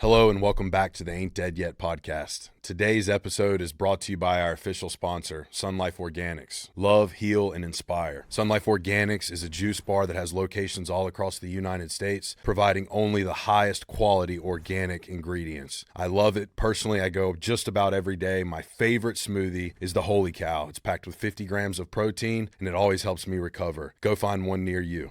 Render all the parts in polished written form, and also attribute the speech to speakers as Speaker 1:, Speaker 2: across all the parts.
Speaker 1: Hello and welcome back to the Ain't Dead Yet podcast. Today's episode is brought to you by our official sponsor, Sun Life Organics. Love, heal, and inspire. Sun Life Organics is a juice bar that has locations all across the United States, providing only the highest quality organic ingredients. I love it. Personally, I go just about every day. My favorite smoothie is the Holy Cow. It's packed with 50 grams of protein, and it always helps me recover. Go find one near you.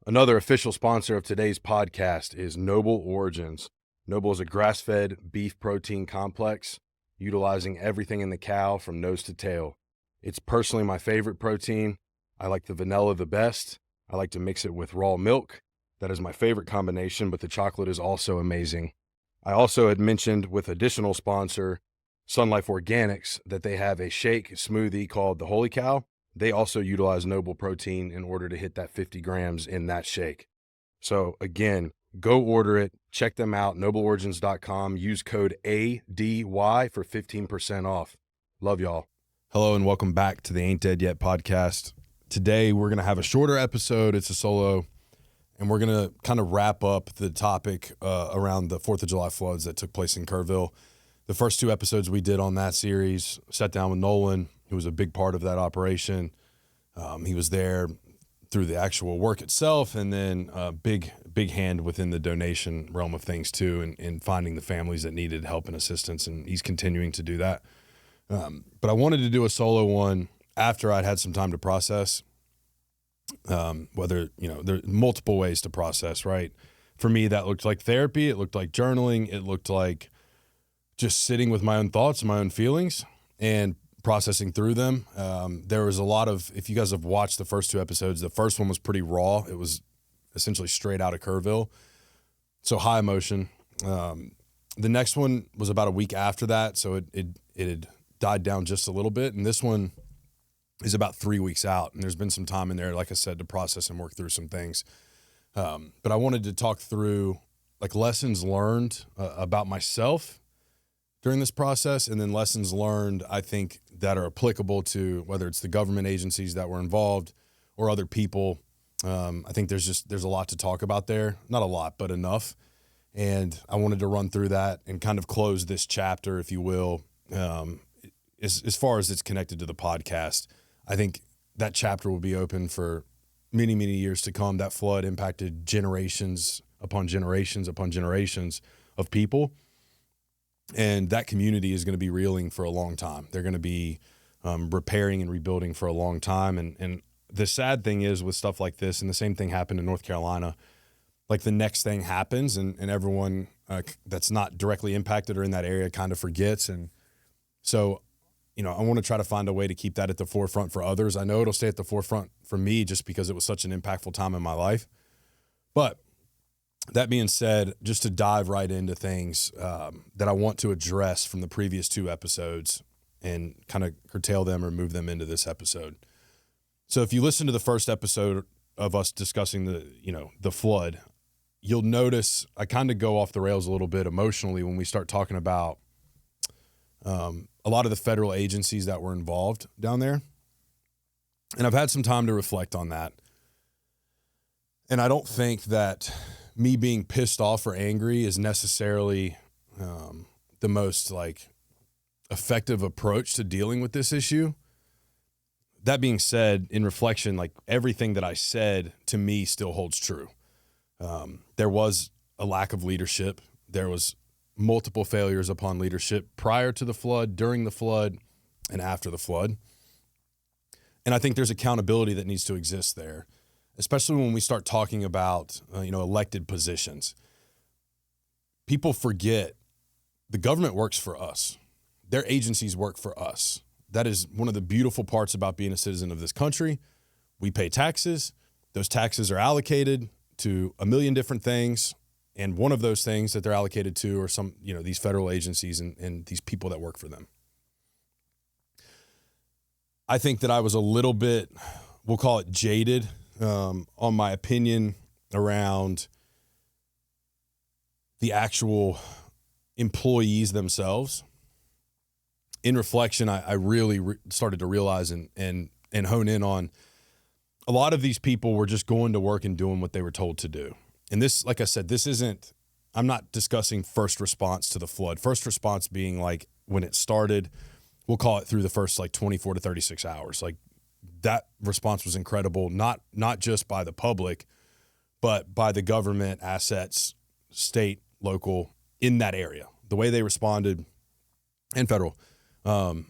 Speaker 1: Another official sponsor of today's podcast is Noble Origins. Noble is a grass-fed beef protein complex, utilizing everything in the cow from nose to tail. It's personally my favorite protein. I like the vanilla the best. I like to mix it with raw milk. That is my favorite combination, but the chocolate is also amazing. I also had mentioned with additional sponsor, Sun Life Organics, that they have a shake smoothie called the Holy Cow. They also utilize Noble protein in order to hit that 50 grams in that shake. So again, go order it. Check them out, nobleorigins.com. Use code ADY for 15% off. Love y'all. Hello and welcome back to the Ain't Dead Yet podcast. Today we're going to have a shorter episode. It's a solo, and we're going to kind of wrap up the topic around the 4th of July floods that took place in Kerrville. The first two episodes we did on that series, sat down with Nolan, who was a big part of that operation. He was there through the actual work itself, and then a big hand within the donation realm of things too, and finding the families that needed help and assistance, and he's continuing to do that. But I wanted to do a solo one after I'd had some time to process, whether, there's multiple ways to process, right? For me, that looked like therapy. It looked like journaling. It looked like just sitting with my own thoughts and my own feelings and processing through them. There was a lot of, if you guys have watched the first two episodes, the first one was pretty raw. It was essentially straight out of Kerrville. So high emotion. The next one was about a week after that. So it had died down just a little bit. And this one is about 3 weeks out. And there's been some time in there, like I said, to process and work through some things. But I wanted to talk through like lessons learned about myself during this process, and then lessons learned, I think, that are applicable to whether it's the government agencies that were involved or other people. I think there's a lot to talk about there. Not a lot, but enough. And I wanted to run through that and kind of close this chapter, if you will, as far as it's connected to the podcast. I think that chapter will be open for many, many years to come. That flood impacted generations upon generations upon generations of people. And that community is going to be reeling for a long time. They're going to be repairing and rebuilding for a long time. And the sad thing is with stuff like this, and the same thing happened in North Carolina, like the next thing happens and everyone that's not directly impacted or in that area kind of forgets. And so, I want to try to find a way to keep that at the forefront for others. I know it'll stay at the forefront for me just because it was such an impactful time in my life. But that being said, just to dive right into things that I want to address from the previous two episodes and kind of curtail them or move them into this episode. So if you listen to the first episode of us discussing the flood, you'll notice I kind of go off the rails a little bit emotionally when we start talking about a lot of the federal agencies that were involved down there. And I've had some time to reflect on that. And I don't think that me being pissed off or angry is necessarily the most effective approach to dealing with this issue. That being said, in reflection, everything that I said to me still holds true. There was a lack of leadership. There was multiple failures upon leadership prior to the flood, during the flood, and after the flood. And I think there's accountability that needs to exist there, especially when we start talking about, elected positions. People forget the government works for us. Their agencies work for us. That is one of the beautiful parts about being a citizen of this country. We pay taxes. Those taxes are allocated to a million different things. And one of those things that they're allocated to are some, these federal agencies and these people that work for them. I think that I was a little bit, we'll call it jaded, on my opinion around the actual employees themselves. In reflection, I really started to realize and hone in on a lot of these people were just going to work and doing what they were told to do. And this, like I said, this isn't I'm not discussing first response to the flood. First response being like when it started, we'll call it through the first like 24 to 36 hours. Like that response was incredible, not just by the public, but by the government, assets, state, local, in that area. The way they responded, and federal, the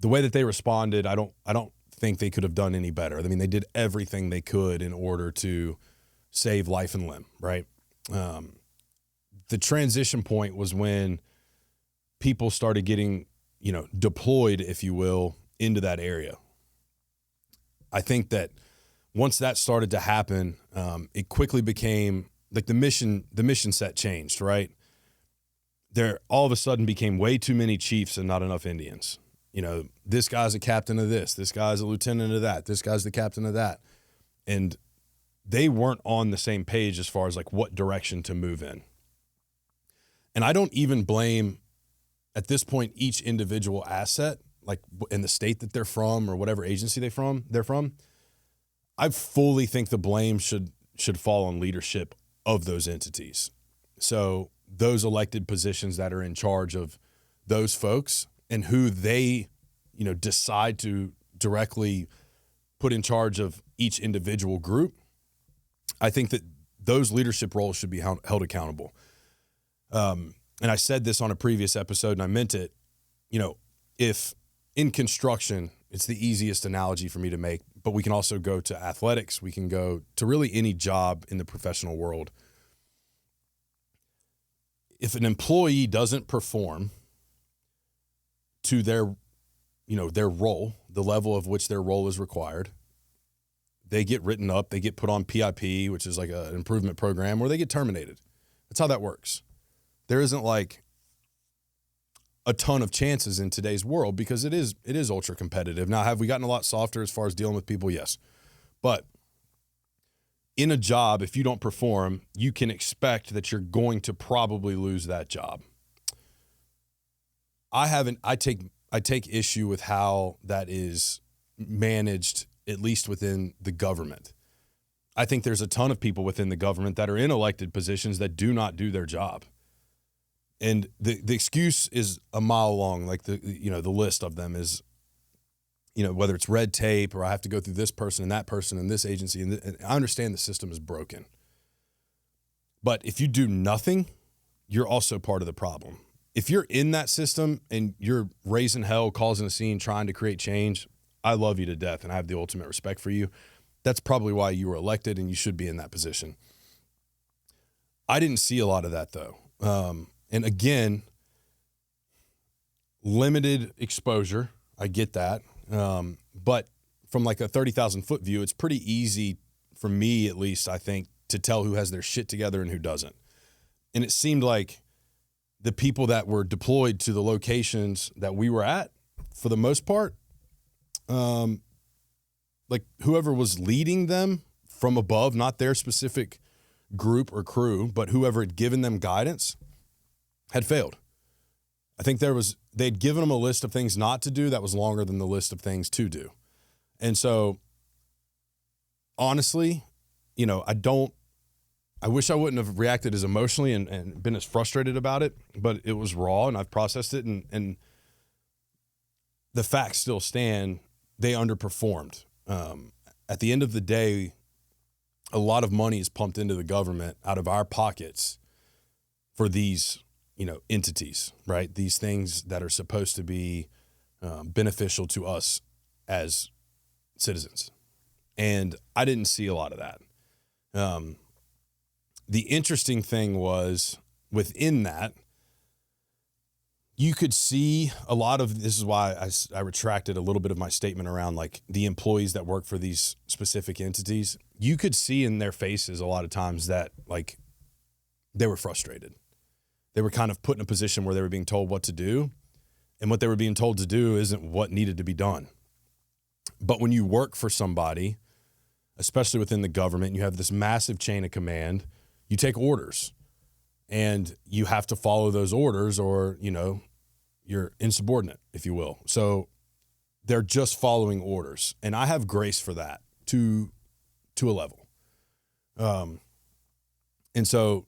Speaker 1: way that they responded, I don't think they could have done any better. I mean, they did everything they could in order to save life and limb, right? The transition point was when people started getting, deployed, if you will, into that area. I think that once that started to happen, it quickly became like the mission set changed, right? There all of a sudden became way too many chiefs and not enough Indians. This guy's a captain of this guy's a lieutenant of that, this guy's the captain of that. And they weren't on the same page as far as like what direction to move in. And I don't even blame, at this point, each individual asset, like in the state that they're from or whatever agency they're from. I fully think the blame should fall on leadership of those entities. So those elected positions that are in charge of those folks and who they, decide to directly put in charge of each individual group, I think that those leadership roles should be held accountable. And I said this on a previous episode, and I meant it. If in construction, it's the easiest analogy for me to make, but we can also go to athletics. We can go to really any job in the professional world. If an employee doesn't perform to their role, the level of which their role is required, they get written up, they get put on PIP, which is like an improvement program, or they get terminated. That's how that works. There isn't like a ton of chances in today's world because it is ultra competitive. Now, have we gotten a lot softer as far as dealing with people? Yes. But in a job, if you don't perform, you can expect that you're going to probably lose that job. I take issue with how that is managed, at least within the government. I think there's a ton of people within the government that are in elected positions that do not do their job. And the excuse is a mile long, like the list of them is, whether it's red tape or I have to go through this person and this agency. And I understand the system is broken. But if you do nothing, you're also part of the problem. If you're in that system and you're raising hell, causing a scene, trying to create change, I love you to death and I have the ultimate respect for you. That's probably why you were elected and you should be in that position. I didn't see a lot of that though. And again, limited exposure. I get that. But from like a 30,000 foot view, it's pretty easy for me, at least, I think, to tell who has their shit together and who doesn't. And it seemed like the people that were deployed to the locations that we were at, for the most part, like whoever was leading them from above, not their specific group or crew, but whoever had given them guidance, had failed. I think they'd given them a list of things not to do that was longer than the list of things to do. And so, honestly, I wish I wouldn't have reacted as emotionally and been as frustrated about it, but it was raw and I've processed it and the facts still stand. They underperformed. At the end of the day, a lot of money is pumped into the government out of our pockets for these entities, right? These things that are supposed to be beneficial to us as citizens. And I didn't see a lot of that. The interesting thing was within that, you could see a lot of, this is why I retracted a little bit of my statement around like the employees that work for these specific entities. You could see in their faces a lot of times that like they were frustrated. They were kind of put in a position where they were being told what to do, and what they were being told to do isn't what needed to be done. But when you work for somebody, especially within the government, you have this massive chain of command, you take orders and you have to follow those orders or, you're insubordinate, if you will. So they're just following orders. And I have grace for that to a level. And so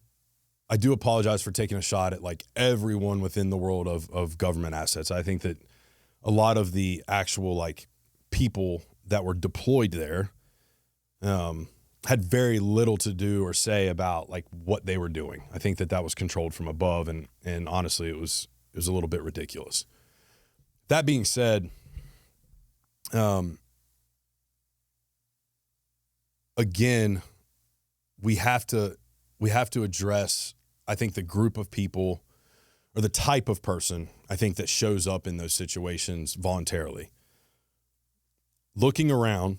Speaker 1: I do apologize for taking a shot at like everyone within the world of government assets. I think that a lot of the actual like people that were deployed there had very little to do or say about like what they were doing. I think that was controlled from above, and honestly, it was a little bit ridiculous. That being said, again, we have to address, I think, the group of people or the type of person, I think, that shows up in those situations voluntarily. Looking around,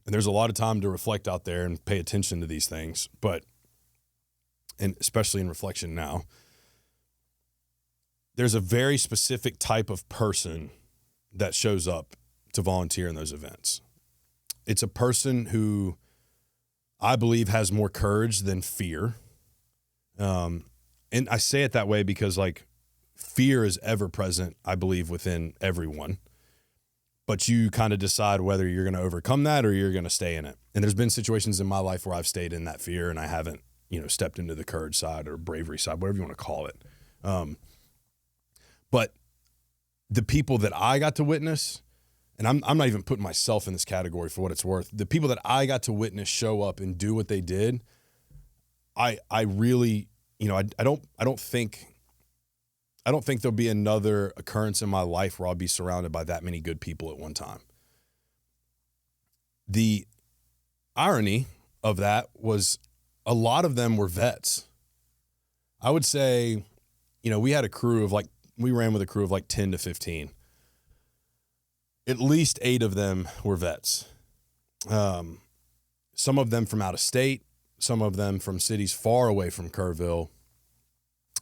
Speaker 1: and there's a lot of time to reflect out there and pay attention to these things, and especially in reflection now, there's a very specific type of person that shows up to volunteer in those events. It's a person who I believe has more courage than fear. And I say it that way because like fear is ever present, I believe, within everyone. But you kind of decide whether you're going to overcome that or you're going to stay in it. And there's been situations in my life where I've stayed in that fear and I haven't, stepped into the courage side or bravery side, whatever you want to call it. But the people that I got to witness, and I'm not even putting myself in this category for what it's worth, the people that I got to witness show up and do what they did, I really, I don't think there'll be another occurrence in my life where I'll be surrounded by that many good people at one time. The irony of that was a lot of them were vets. I would say, we had a crew of we ran with a crew of 10 to 15. At least 8 of them were vets. Some of them from out of state, some of them from cities far away from Kerrville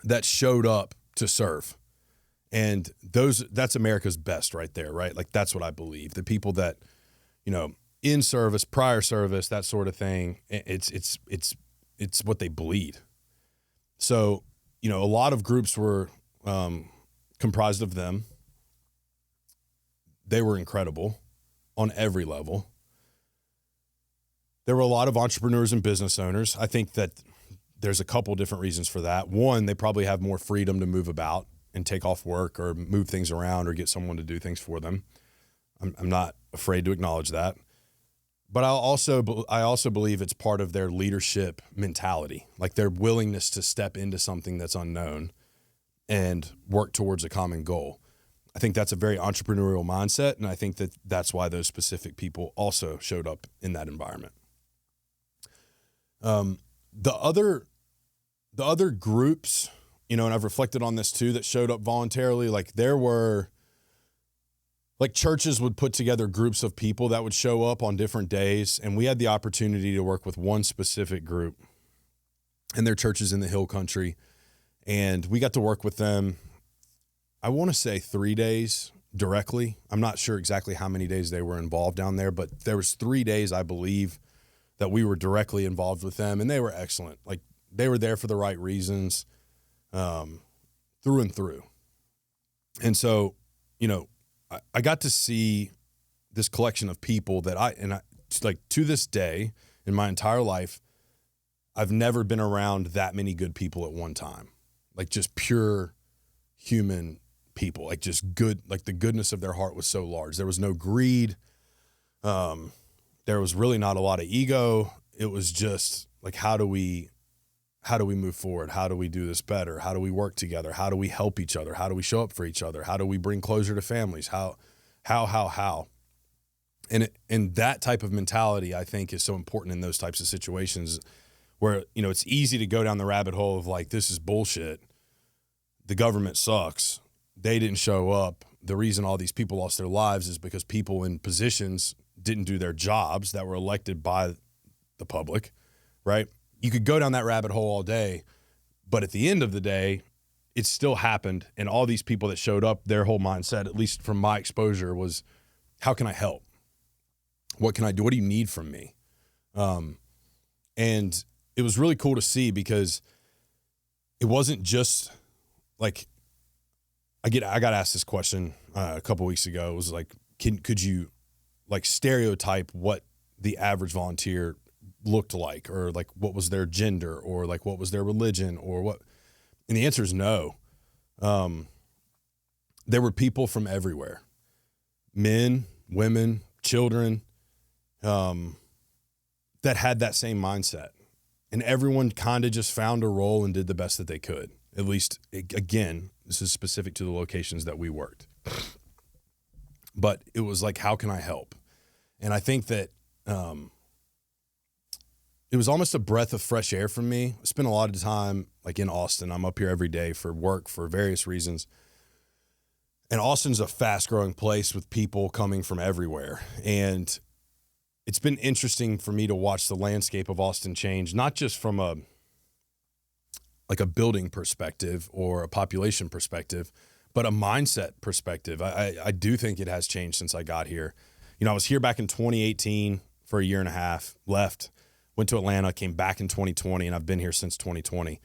Speaker 1: that showed up to serve. And that's America's best right there, right? Like that's what I believe. The people that, in service, prior service, that sort of thing, it's what they bleed. So, a lot of groups were comprised of them. They were incredible on every level. There were a lot of entrepreneurs and business owners. I think that there's a couple different reasons for that. One, they probably have more freedom to move about and take off work or move things around or get someone to do things for them. I'm not afraid to acknowledge that. But I also believe it's part of their leadership mentality, like their willingness to step into something that's unknown and work towards a common goal. I think that's a very entrepreneurial mindset, and I think that that's why those specific people also showed up in that environment. The other groups, and I've reflected on this too, that showed up voluntarily, there were, churches would put together groups of people that would show up on different days, and we had the opportunity to work with one specific group, and their churches in the Hill Country, and we got to work with them, I want to say 3 days directly. I'm not sure exactly how many days they were involved down there, but there was 3 days, I believe, that we were directly involved with them, and they were excellent. They were there for the right reasons, through and through. And so, I got to see this collection of people that I to this day in my entire life, I've never been around that many good people at one time. Just pure human people, just good, the goodness of their heart was so large. There was no greed. There was really not a lot of ego. It was just how do we move forward? How do we do this better? How do we work together? How do we help each other? How do we show up for each other? How do we bring closure to families? How? And that type of mentality, I think, is so important in those types of situations where, it's easy to go down the rabbit hole of this is bullshit. The government sucks. They didn't show up. The reason all these people lost their lives is because people in positions didn't do their jobs that were elected by the public, right? You could go down that rabbit hole all day, but at the end of the day, it still happened. And all these people that showed up, their whole mindset, at least from my exposure, was, how can I help? What can I do? What do you need from me? And it was really cool to see because it wasn't just I got asked this question a couple weeks ago. It was could you stereotype what the average volunteer looked like, or like what was their gender, or like what was their religion, or what. And the answer is no. There were people from everywhere, men, women, children, that had that same mindset. And everyone kind of just found a role and did the best that they could. At least, again, this is specific to the locations that we worked. But it was like, how can I help? And I think that it was almost a breath of fresh air for me. I spent a lot of time like in Austin. I'm up here every day for work for various reasons. And Austin's a fast-growing place with people coming from everywhere. And it's been interesting for me to watch the landscape of Austin change, not just from a building perspective or a population perspective, but a mindset perspective. I do think it has changed since I got here. You know, I was here back in 2018 for a year and a half, left, went to Atlanta, came back in 2020, and I've been here since 2020.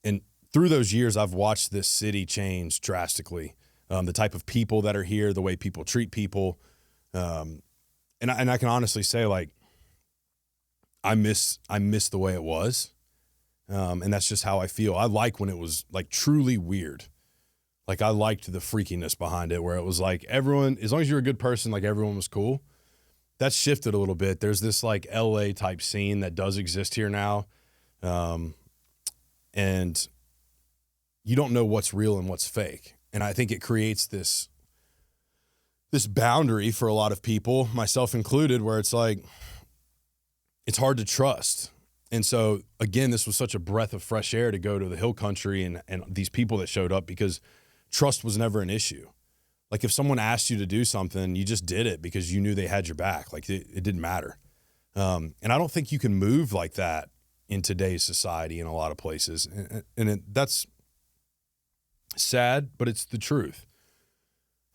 Speaker 1: And through those years, I've watched this city change drastically. The type of people that are here, the way people treat people. And I can honestly say, like, I miss the way it was. And that's just how I feel. I like when it was like truly weird. Like, I liked the freakiness behind it, where it was like everyone, as long as you're a good person, like everyone was cool. That's shifted a little bit. There's this like LA type scene that does exist here now. And you don't know what's real and what's fake. And I think it creates this boundary for a lot of people, myself included, where it's like, it's hard to trust. And so, again, this was such a breath of fresh air to go to the hill country and these people that showed up, because trust was never an issue. Like, if someone asked you to do something, you just did it because you knew they had your back. Like, it didn't matter. And I don't think you can move like that in today's society in a lot of places. And that's sad, but it's the truth.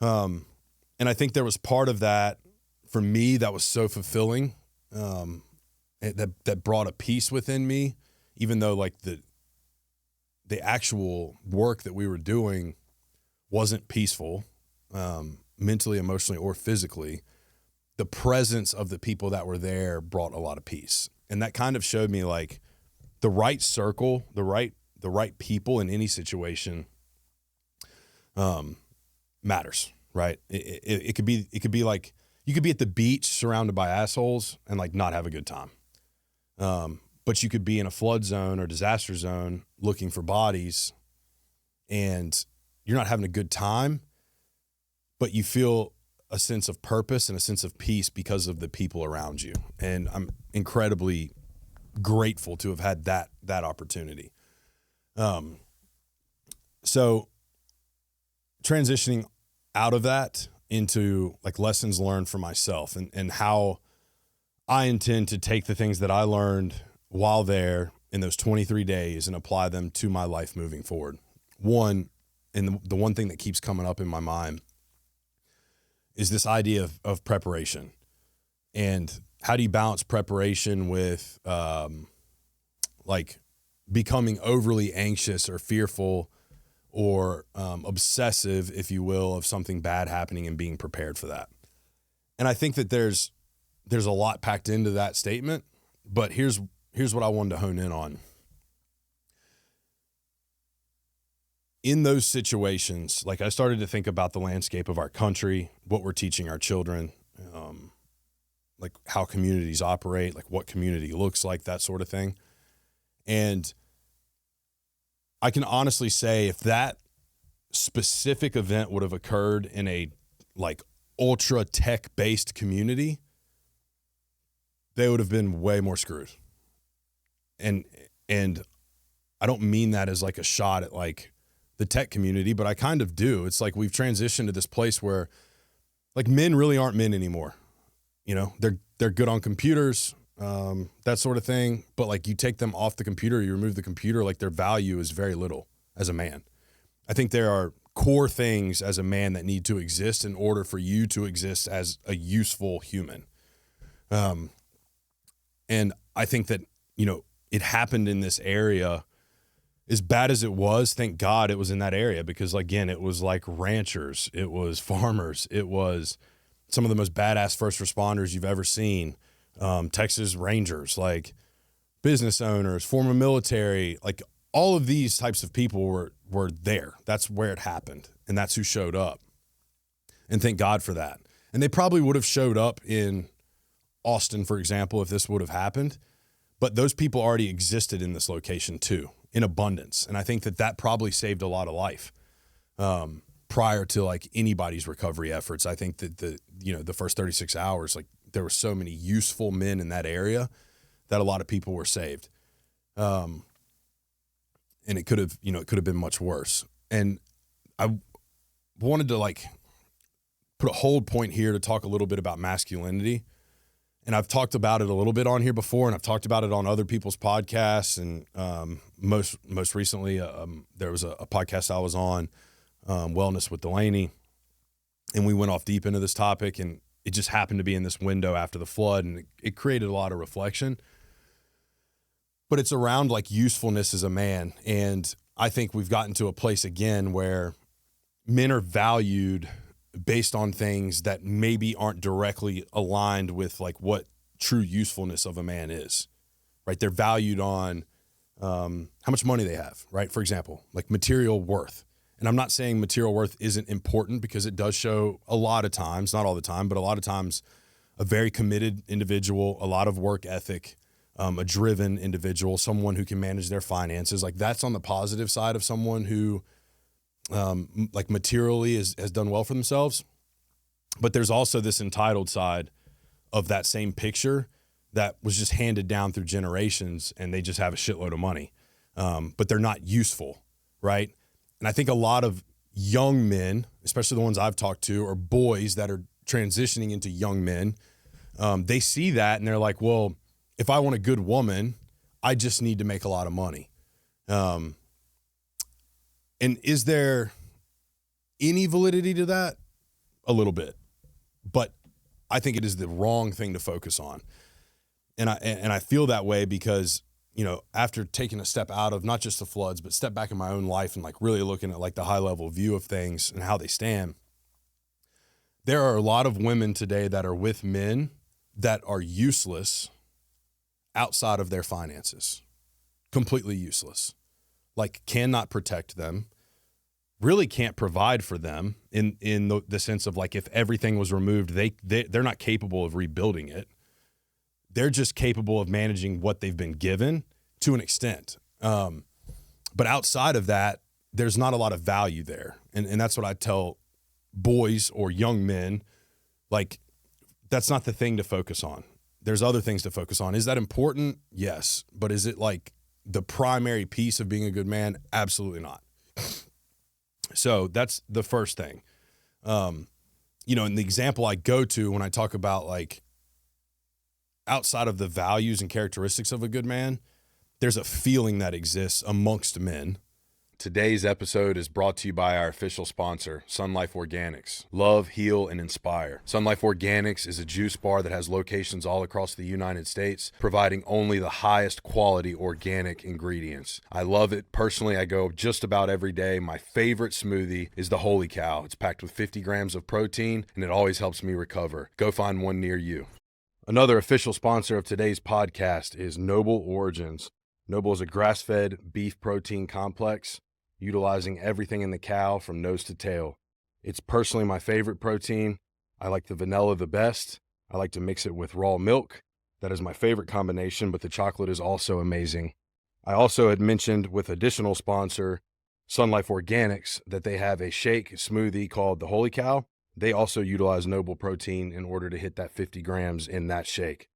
Speaker 1: And I think there was part of that for me that was so fulfilling, that brought a peace within me, even though like the actual work that we were doing wasn't peaceful, mentally, emotionally, or physically. The presence of the people that were there brought a lot of peace. And that kind of showed me like the right circle, the right people in any situation matters, right? It could be like, you could be at the beach surrounded by assholes and like not have a good time. But you could be in a flood zone or disaster zone looking for bodies, and you're not having a good time, but you feel a sense of purpose and a sense of peace because of the people around you. And I'm incredibly grateful to have had that opportunity. So transitioning out of that into like lessons learned for myself, and how I intend to take the things that I learned while there in those 23 days and apply them to my life moving forward. One, and the one thing that keeps coming up in my mind is this idea of preparation. And how do you balance preparation with like becoming overly anxious or fearful or obsessive, if you will, of something bad happening and being prepared for that. And I think that there's a lot packed into that statement, but here's what I wanted to hone in on. In those situations, like, I started to think about the landscape of our country, what we're teaching our children, like how communities operate, like what community looks like, that sort of thing. And I can honestly say, if that specific event would have occurred in a like ultra tech based community, they would have been way more screwed. And I don't mean that as like a shot at like the tech community, but I kind of do. It's like we've transitioned to this place where like men really aren't men anymore. You know, they're good on computers, that sort of thing. But like, you take them off the computer, you remove the computer, like their value is very little as a man. I think there are core things as a man that need to exist in order for you to exist as a useful human. And I think that, you know, it happened in this area. As bad as it was, thank God it was in that area, because again, it was like ranchers, it was farmers, it was some of the most badass first responders you've ever seen, Texas Rangers. Like, business owners, former military, like all of these types of people were there. That's where it happened. And that's who showed up. And thank God for that. And they probably would have showed up in Austin, for example, if this would have happened. But those people already existed in this location too, in abundance. And I think that probably saved a lot of life prior to like anybody's recovery efforts. I think that the first 36 hours, like there were so many useful men in that area that a lot of people were saved. And it could have been much worse. And I wanted to like put a hold point here to talk a little bit about masculinity. And I've talked about it a little bit on here before, and I've talked about it on other people's podcasts. And most recently, there was a podcast I was on, Wellness with Delaney, and we went off deep into this topic, and it just happened to be in this window after the flood, and it created a lot of reflection. But it's around like usefulness as a man, and I think we've gotten to a place again where men are valued based on things that maybe aren't directly aligned with like what true usefulness of a man is, right? They're valued on how much money they have, right? For example, like material worth. And I'm not saying material worth isn't important, because it does show a lot of times, not all the time, but a lot of times, a very committed individual, a lot of work ethic, a driven individual, someone who can manage their finances. Like that's on the positive side of someone who like materially has done well for themselves. But there's also this entitled side of that same picture that was just handed down through generations, and they just have a shitload of money, but they're not useful, right? And I think a lot of young men, especially the ones I've talked to, or boys that are transitioning into young men, they see that and they're like, well, if I want a good woman, I just need to make a lot of money. And is there any validity to that? A little bit. But I think it is the wrong thing to focus on. And I feel that way because, after taking a step out of not just the floods, but step back in my own life and like really looking at like the high level view of things and how they stand, there are a lot of women today that are with men that are useless outside of their finances, completely useless, like cannot protect them, really can't provide for them in the sense of like, if everything was removed, they're not capable of rebuilding it. They're just capable of managing what they've been given to an extent. But outside of that, there's not a lot of value there. And that's what I tell boys or young men, like, that's not the thing to focus on. There's other things to focus on. Is that important? Yes. But is it like the primary piece of being a good man? Absolutely not. So that's the first thing. And the example I go to when I talk about like outside of the values and characteristics of a good man, there's a feeling that exists amongst men. Today's episode is brought to you by our official sponsor, Sun Life Organics. Love, heal, and inspire. Sun Life Organics is a juice bar that has locations all across the United States, providing only the highest quality organic ingredients. I love it. Personally, I go just about every day. My favorite smoothie is the Holy Cow. It's packed with 50 grams of protein, and it always helps me recover. Go find one near you. Another official sponsor of today's podcast is Noble Origins. Noble is a grass-fed beef protein complex, utilizing everything in the cow from nose to tail. It's personally my favorite protein. I like the vanilla the best. I like to mix it with raw milk. That is my favorite combination, but the chocolate is also amazing. I also had mentioned with additional sponsor, Sun Life Organics, that they have a shake smoothie called the Holy Cow. They also utilize Noble protein in order to hit that 50 grams in that shake.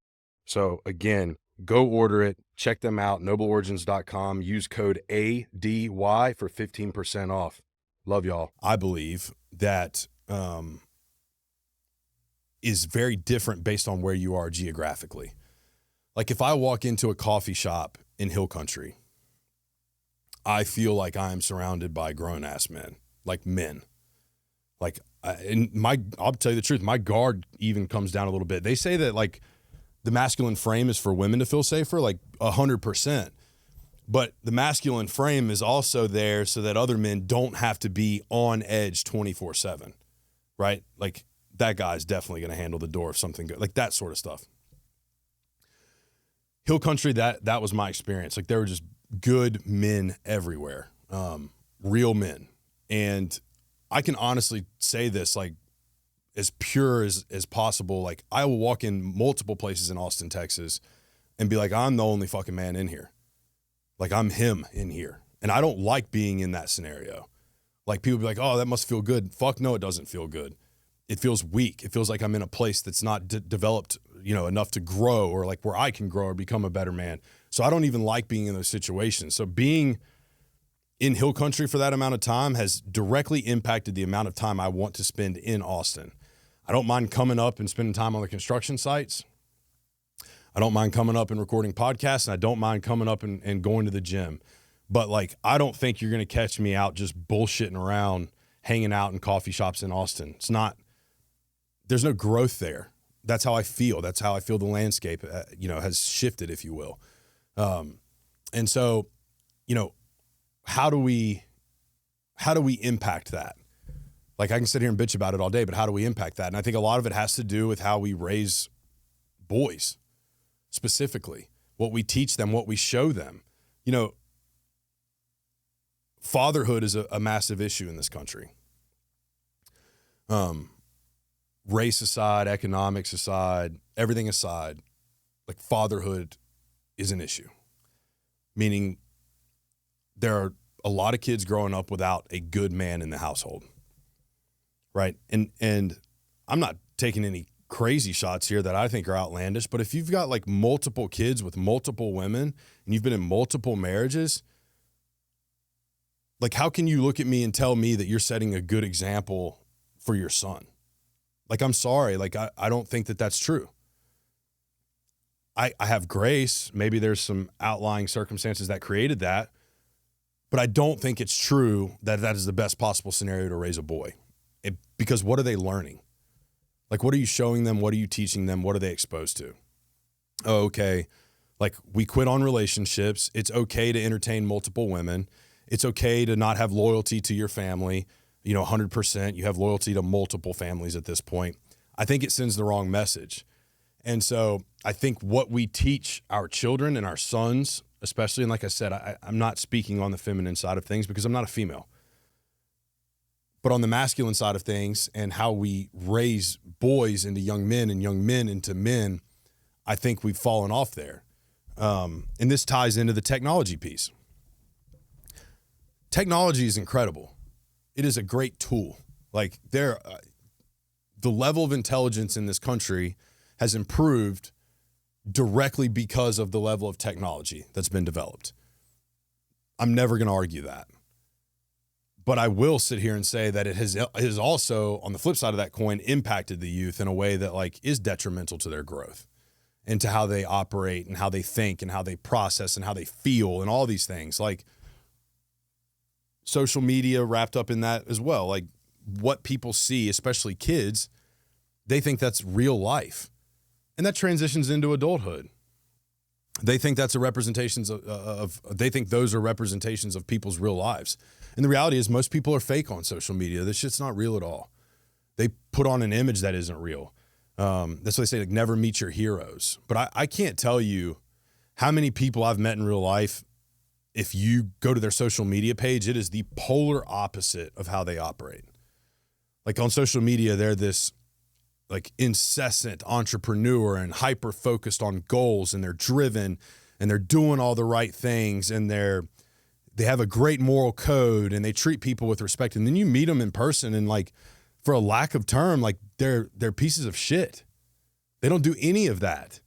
Speaker 1: So again, go order it. Check them out, nobleorigins.com. Use code ADY for 15% off. Love y'all. I believe that is very different based on where you are geographically. Like if I walk into a coffee shop in Hill Country, I feel like I am surrounded by grown-ass men, like men. Like, I'll tell you the truth, my guard even comes down a little bit. They say that like the masculine frame is for women to feel safer, like 100%. But the masculine frame is also there so that other men don't have to be on edge 24/7, right? Like that guy's definitely going to handle the door if something goes, like that sort of stuff. Hill country, that was my experience. Like there were just good men everywhere, real men. And I can honestly say this, like as pure as possible. Like I will walk in multiple places in Austin, Texas and be like, I'm the only fucking man in here. Like I'm him in here. And I don't like being in that scenario. Like people be like, oh, that must feel good. Fuck no, it doesn't feel good. It feels weak. It feels like I'm in a place that's not developed, enough to grow, or like where I can grow or become a better man. So I don't even like being in those situations. So being in Hill country for that amount of time has directly impacted the amount of time I want to spend in Austin. I don't mind coming up and spending time on the construction sites. I don't mind coming up and recording podcasts, and I don't mind coming up and going to the gym. But like, I don't think you're going to catch me out just bullshitting around, hanging out in coffee shops in Austin. It's not, there's no growth there. That's how I feel. That's how I feel the landscape, has shifted, if you will. And so, how do we impact that? Like I can sit here and bitch about it all day, but how do we impact that? And I think a lot of it has to do with how we raise boys, specifically, what we teach them, what we show them. Fatherhood is a massive issue in this country. Race aside, economics aside, everything aside, like fatherhood is an issue. Meaning there are a lot of kids growing up without a good man in the household. Right. And I'm not taking any crazy shots here that I think are outlandish, but if you've got like multiple kids with multiple women and you've been in multiple marriages, like how can you look at me and tell me that you're setting a good example for your son? Like, I'm sorry. Like, I don't think that that's true. I have grace. Maybe there's some outlying circumstances that created that, but I don't think it's true that that is the best possible scenario to raise a boy. Because what are they learning? Like, what are you showing them? What are you teaching them? What are they exposed to? Oh, okay. Like, we quit on relationships. It's okay to entertain multiple women. It's okay to not have loyalty to your family. 100%. You have loyalty to multiple families at this point. I think it sends the wrong message. And so I think what we teach our children and our sons, especially, and like I said, I'm not speaking on the feminine side of things because I'm not a female. But on the masculine side of things and how we raise boys into young men and young men into men, I think we've fallen off there. And this ties into the technology piece. Technology is incredible. It is a great tool. Like the level of intelligence in this country has improved directly because of the level of technology that's been developed. I'm never going to argue that. But I will sit here and say that it has also, on the flip side of that coin, impacted the youth in a way that like is detrimental to their growth and to how they operate and how they think and how they process and how they feel and all these things. Like social media wrapped up in that as well. Like what people see, especially kids, they think that's real life. And that transitions into adulthood. They think that's a representations they think those are representations of people's real lives. And the reality is most people are fake on social media. This shit's not real at all. They put on an image that isn't real. That's why they say, like, never meet your heroes. But I can't tell you how many people I've met in real life. If you go to their social media page, it is the polar opposite of how they operate. Like on social media, they're this like incessant entrepreneur and hyper focused on goals, and they're driven and they're doing all the right things, and they have a great moral code, and they treat people with respect. And then you meet them in person, and like, for a lack of term, like they're pieces of shit. They don't do any of that,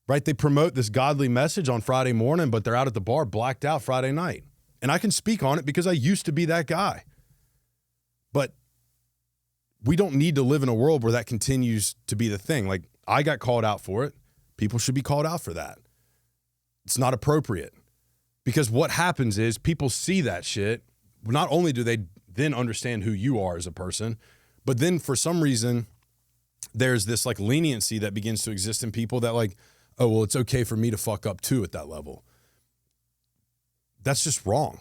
Speaker 1: right? They promote this godly message on Friday morning, but they're out at the bar blacked out Friday night. And I can speak on it because I used to be that guy. But we don't need to live in a world where that continues to be the thing. Like, I got called out for it. People should be called out for that. It's not appropriate. Because what happens is people see that shit. Not only do they then understand who you are as a person, but then for some reason, there's this like leniency that begins to exist in people that like, oh, well, it's okay for me to fuck up too at that level. That's just wrong.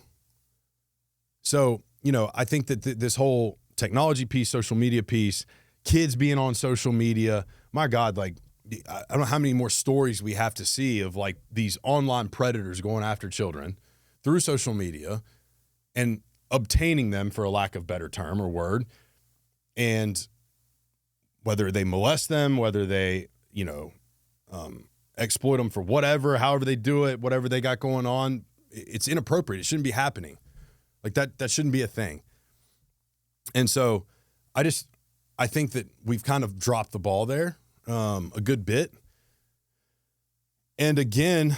Speaker 1: So, I think that this whole technology piece, social media piece, kids being on social media, my God, like I don't know how many more stories we have to see of like these online predators going after children through social media and obtaining them, for a lack of better term or word. And whether they molest them, whether they, exploit them for whatever, however they do it, whatever they got going on, it's inappropriate. It shouldn't be happening. Like that shouldn't be a thing. And so I think that we've kind of dropped the ball there a good bit. And again,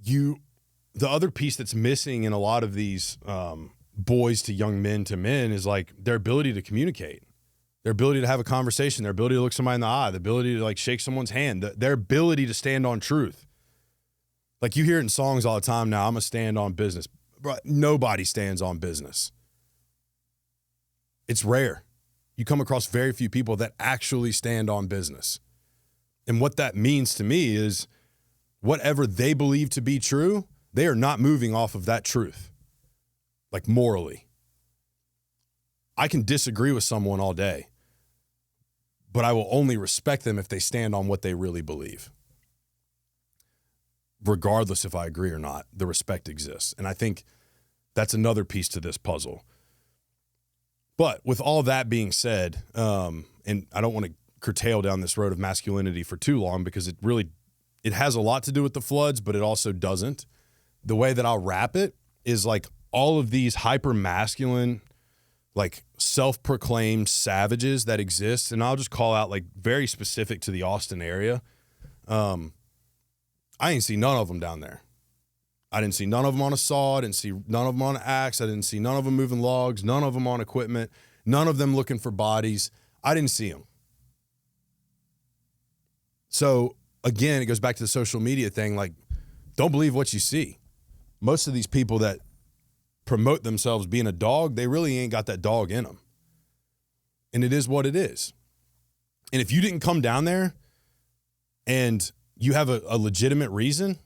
Speaker 1: the other piece that's missing in a lot of these boys to young men to men is like their ability to communicate, their ability to have a conversation, their ability to look somebody in the eye, the ability to like shake someone's hand, their ability to stand on truth. Like you hear it in songs all the time now, I'm going to stand on business. Bro, nobody stands on business. It's rare. You come across very few people that actually stand on business. And what that means to me is whatever they believe to be true, they are not moving off of that truth, like morally. I can disagree with someone all day, but I will only respect them if they stand on what they really believe. Regardless if I agree or not, the respect exists. And I think that's another piece to this puzzle. But with all that being said, and I don't want to curtail down this road of masculinity for too long because it has a lot to do with the floods, but it also doesn't. The way that I'll wrap it is like all of these hyper masculine, like self-proclaimed savages that exist. And I'll just call out like very specific to the Austin area. I didn't see none of them down there. I didn't see none of them on a saw. I didn't see none of them on an axe. I didn't see none of them moving logs, none of them on equipment, none of them looking for bodies. I didn't see them. So again, it goes back to the social media thing. Like, don't believe what you see. Most of these people that promote themselves being a dog, they really ain't got that dog in them. And it is what it is. And if you didn't come down there and you have a legitimate reason,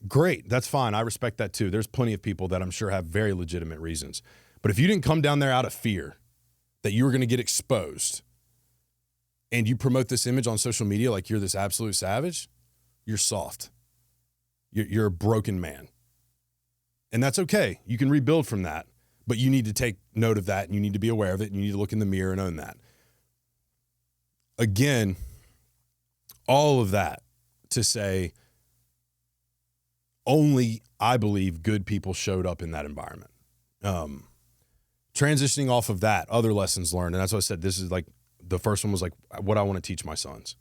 Speaker 1: great. That's fine. I respect that too. There's plenty of people that I'm sure have very legitimate reasons. But if you didn't come down there out of fear that you were going to get exposed and you promote this image on social media like you're this absolute savage, you're soft. You're a broken man. And that's okay. You can rebuild from that. But you need to take note of that and you need to be aware of it and you need to look in the mirror and own that. Again, all of that to say only, I believe, good people showed up in that environment. Transitioning off of that, other lessons learned, and that's what I said, this is like, the first one was like what I want to teach my sons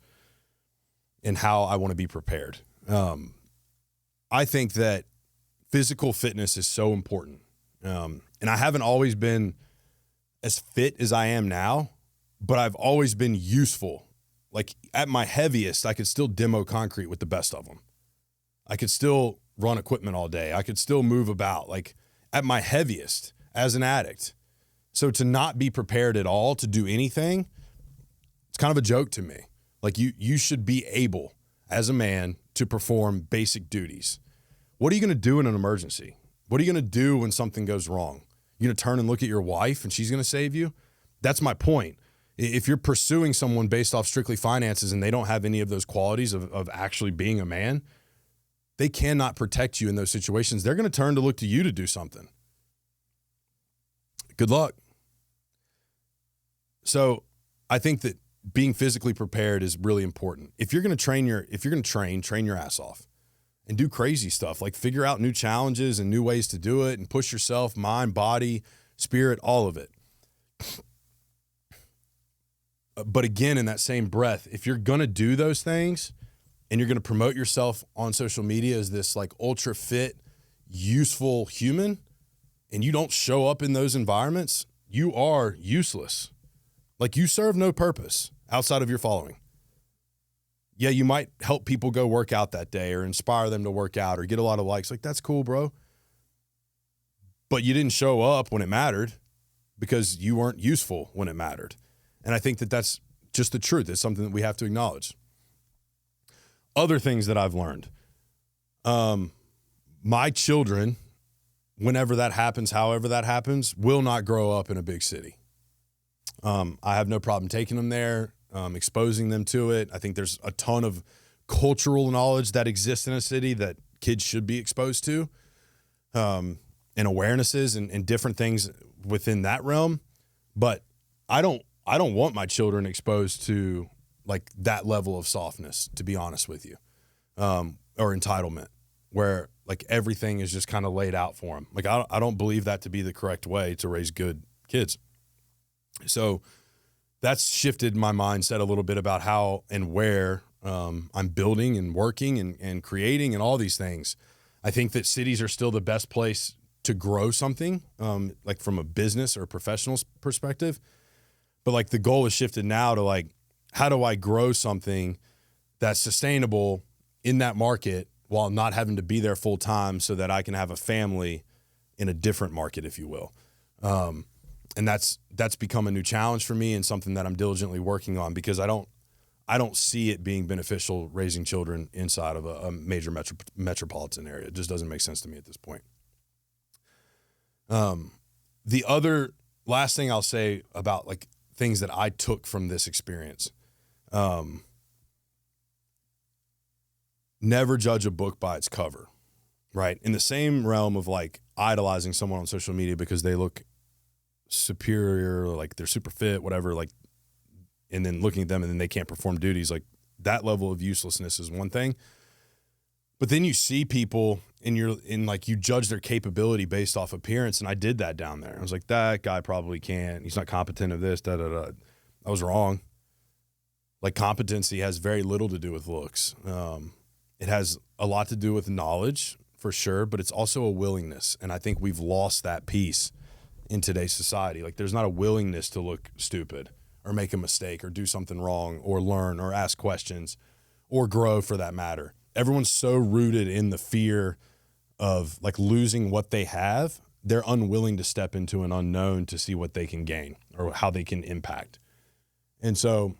Speaker 1: and how I want to be prepared. I think that physical fitness is so important. And I haven't always been as fit as I am now, but I've always been useful. Like at my heaviest, I could still demo concrete with the best of them. I could still run equipment all day. I could still move about, like at my heaviest as an addict. So to not be prepared at all to do anything, it's kind of a joke to me. Like you should be able as a man to perform basic duties. What are you going to do in an emergency? What are you going to do when something goes wrong? You're going to turn and look at your wife and she's going to save you? That's my point. If you're pursuing someone based off strictly finances and they don't have any of those qualities of actually being a man, they cannot protect you in those situations. They're going to turn to look to you to do something. Good luck. So I think that being physically prepared is really important. If you're going to train your ass off and do crazy stuff, like figure out new challenges and new ways to do it and push yourself, mind, body, spirit, all of it. But again, in that same breath, if you're going to do those things and you're going to promote yourself on social media as this like ultra fit, useful human, and you don't show up in those environments, you are useless. Like you serve no purpose outside of your following. Yeah, you might help people go work out that day or inspire them to work out or get a lot of likes. Like, that's cool, bro. But you didn't show up when it mattered because you weren't useful when it mattered. And I think that that's just the truth. It's something that we have to acknowledge. Other things that I've learned. My children, whenever that happens, however that happens, will not grow up in a big city. I have no problem taking them there. exposing them to it. I think there's a ton of cultural knowledge that exists in a city that kids should be exposed to, and awarenesses and different things within that realm. But I don't want my children exposed to like that level of softness, to be honest with you, or entitlement, where like everything is just kind of laid out for them. Like I don't believe that to be the correct way to raise good kids. So that's shifted my mindset a little bit about how and where I'm building and working and creating and all these things. I think that cities are still the best place to grow something, like from a business or professional perspective. But like the goal has shifted now to like, how do I grow something that's sustainable in that market while not having to be there full time so that I can have a family in a different market, if you will. And that's become a new challenge for me and something that I'm diligently working on, because I don't see it being beneficial raising children inside of a major metropolitan area. It just doesn't make sense to me at this point. The other last thing I'll say about like things that I took from this experience, never judge a book by its cover, right? In the same realm of like idolizing someone on social media because they look superior, or like they're super fit, whatever, like, and then looking at them and then they can't perform duties, like that level of uselessness is one thing. But then you see people and you judge their capability based off appearance. And I did that down there. I was like, that guy probably can't, he's not competent of this, I was wrong. Like competency has very little to do with looks. It has a lot to do with knowledge for sure, but it's also a willingness. And I think we've lost that piece in today's society. Like there's not a willingness to look stupid or make a mistake or do something wrong or learn or ask questions or grow for that matter. Everyone's so rooted in the fear of like losing what they have. They're unwilling to step into an unknown to see what they can gain or how they can impact. And so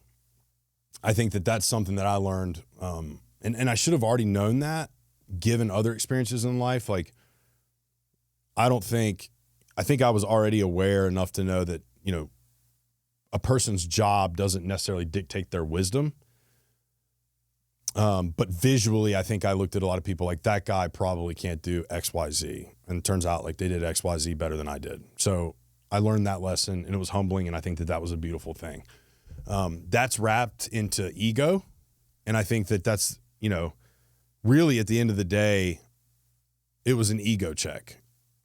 Speaker 1: I think that that's something that I learned. And I should have already known that given other experiences in life. Like, I think I was already aware enough to know that, you know, a person's job doesn't necessarily dictate their wisdom. But visually, I think I looked at a lot of people like that guy probably can't do X, Y, Z. And it turns out like they did X, Y, Z better than I did. So I learned that lesson and it was humbling. And I think that was a beautiful thing. That's wrapped into ego. And I think that that's, you know, really at the end of the day, it was an ego check.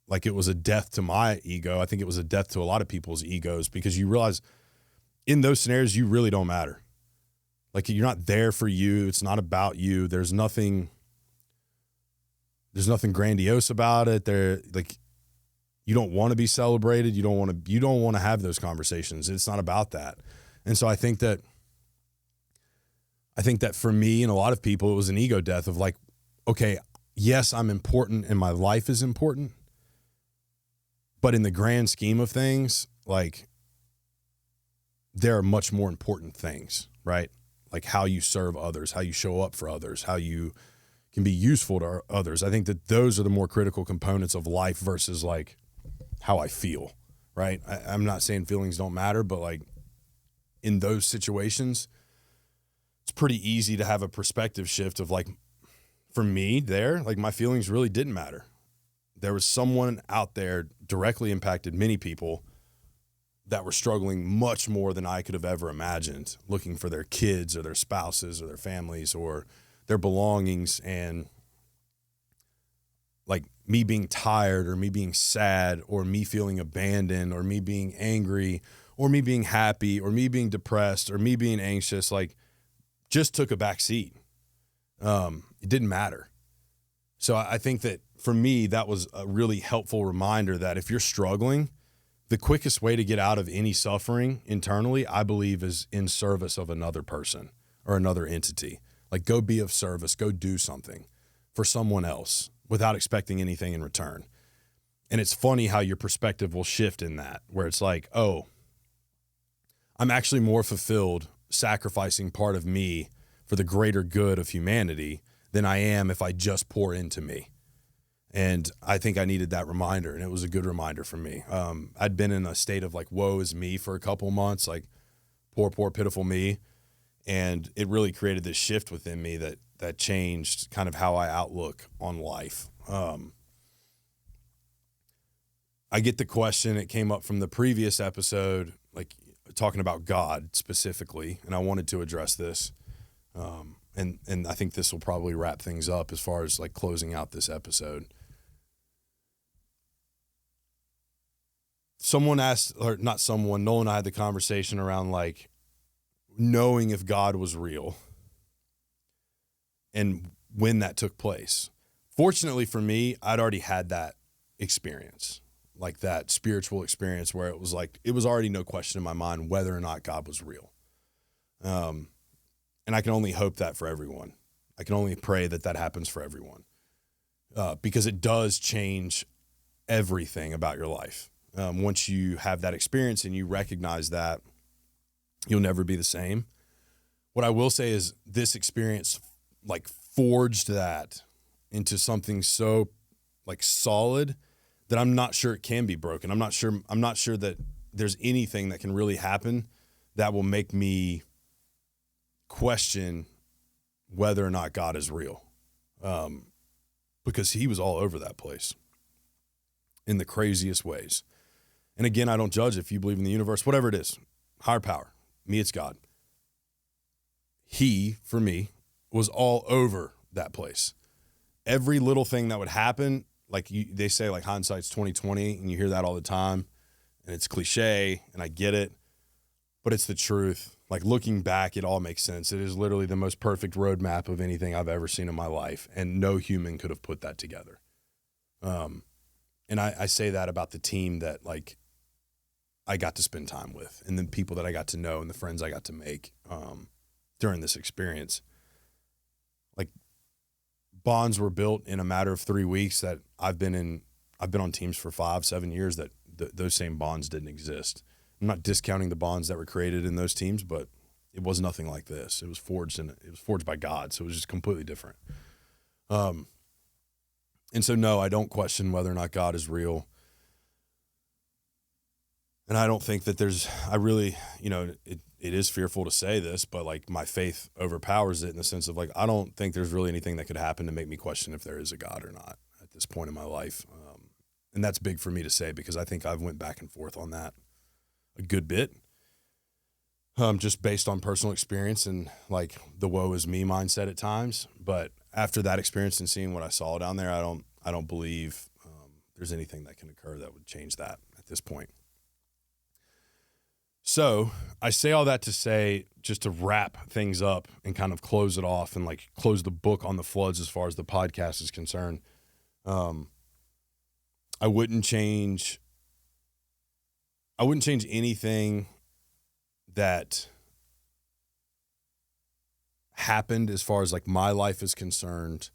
Speaker 1: Like it was a death to my ego. I think it was a death to a lot of people's egos, because you realize in those scenarios, you really don't matter. Like you're not there for you. It's not about you. There's nothing grandiose about it. Like you don't want to be celebrated. You don't want to have those conversations. It's not about that. And so I think that for me and a lot of people, it was an ego death of like, okay, yes, I'm important and my life is important, but in the grand scheme of things, like there are much more important things, right? Like how you serve others, how you show up for others, how you can be useful to others. I think that those are the more critical components of life versus like how I feel, right? I'm not saying feelings don't matter, but like in those situations, it's pretty easy to have a perspective shift of like, for me there, like my feelings really didn't matter. There was someone out there directly impacted many people that were struggling much more than I could have ever imagined, looking for their kids or their spouses or their families or their belongings. And like me being tired or me being sad or me feeling abandoned or me being angry or me being happy or me being depressed or me being anxious, like just took a back seat. It didn't matter. So I think that for me, that was a really helpful reminder that if you're struggling, the quickest way to get out of any suffering internally, I believe, is in service of another person or another entity. Like go be of service, go do something for someone else without expecting anything in return. And it's funny how your perspective will shift in that, where it's like, oh, I'm actually more fulfilled sacrificing part of me for the greater good of humanity than I am if I just pour into me. And I think I needed that reminder, and it was a good reminder for me. I'd been in a state of like, woe is me for a couple months, like poor, pitiful me. And it really created this shift within me that changed kind of how I outlook on life. I get the question, it came up from the previous episode, like talking about God specifically, and I wanted to address this. And I think this will probably wrap things up as far as like closing out this episode. Someone asked, or not someone, Noel and I had the conversation around like knowing if God was real and when that took place. Fortunately for me, I'd already had that experience, like that spiritual experience where it was like, it was already no question in my mind whether or not God was real. And I can only hope that for everyone. I can only pray that that happens for everyone, because it does change everything about your life. Once you have that experience and you recognize that, you'll never be the same. What I will say is this experience like forged that into something so like solid that I'm not sure it can be broken. I'm not sure that there's anything that can really happen that will make me question whether or not God is real. Because he was all over that place in the craziest ways. And again, I don't judge if you believe in the universe, whatever it is, higher power. Me, it's God. He, for me, was all over that place. Every little thing that would happen, like they say, like hindsight's 20/20, and you hear that all the time, and it's cliche, and I get it, but it's the truth. Like looking back, it all makes sense. It is literally the most perfect roadmap of anything I've ever seen in my life, and no human could have put that together. And I say that about the team that like I got to spend time with, and the people that I got to know, and the friends I got to make during this experience. Like bonds were built in a matter of 3 weeks that I've been on teams for 5-7 years that those same bonds didn't exist. I'm not discounting the bonds that were created in those teams, but it was nothing like this. It was forged by God, so it was just completely different. And so, no, I don't question whether or not God is real. And I don't think that it is fearful to say this, but like my faith overpowers it in the sense of like, I don't think there's really anything that could happen to make me question if there is a God or not at this point in my life. And that's big for me to say because I think I've went back and forth on that a good bit, just based on personal experience and like the woe is me mindset at times. But after that experience and seeing what I saw down there, I don't believe there's anything that can occur that would change that at this point. So I say all that to say, just to wrap things up and kind of close it off and like close the book on the floods as far as the podcast is concerned. I wouldn't change anything that happened as far as like my life is concerned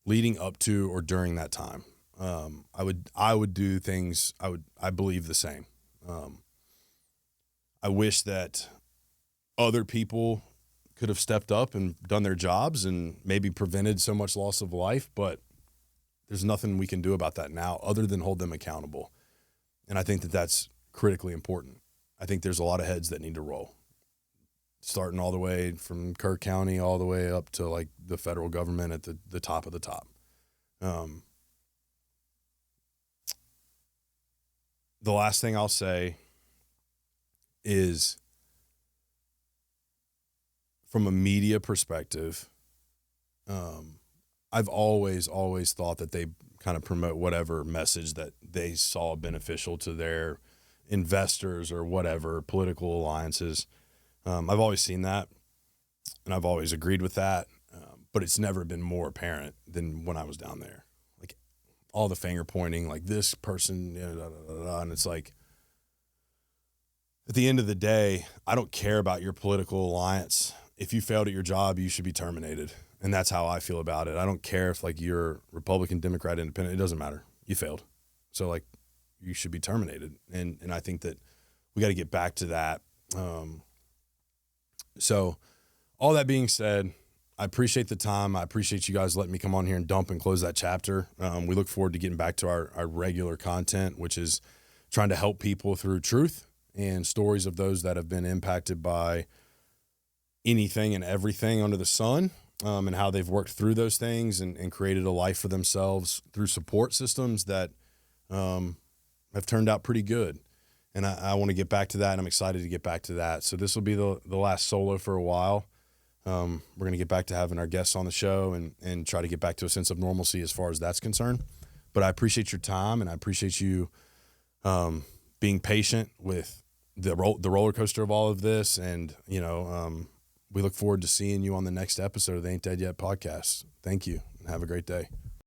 Speaker 1: leading up to or during that time. I would do things, I believe the same. I wish that other people could have stepped up and done their jobs and maybe prevented so much loss of life, but there's nothing we can do about that now other than hold them accountable. And I think that that's critically important. I think there's a lot of heads that need to roll, starting all the way from Kerr County all the way up to like the federal government at the top of the top. The last thing I'll say is from a media perspective, I've always thought that they kind of promote whatever message that they saw beneficial to their investors or whatever political alliances. I've always seen that, and I've always agreed with that, but it's never been more apparent than when I was down there. Like all the finger pointing, like this person, and it's like, at the end of the day, I don't care about your political alliance. If you failed at your job, you should be terminated. And that's how I feel about it. I don't care if like you're Republican, Democrat, Independent. It doesn't matter. You failed. So like you should be terminated. And I think that we got to get back to that. So all that being said, I appreciate the time. I appreciate you guys letting me come on here and dump and close that chapter. We look forward to getting back to our regular content, which is trying to help people through truth and stories of those that have been impacted by anything and everything under the sun, and how they've worked through those things and created a life for themselves through support systems that have turned out pretty good. And I want to get back to that, and I'm excited to get back to that. So this will be the last solo for a while. We're going to get back to having our guests on the show and try to get back to a sense of normalcy as far as that's concerned. But I appreciate your time, and I appreciate you being patient with the roller coaster of all of this. And, we look forward to seeing you on the next episode of the Ain't Dead Yet podcast. Thank you, and have a great day.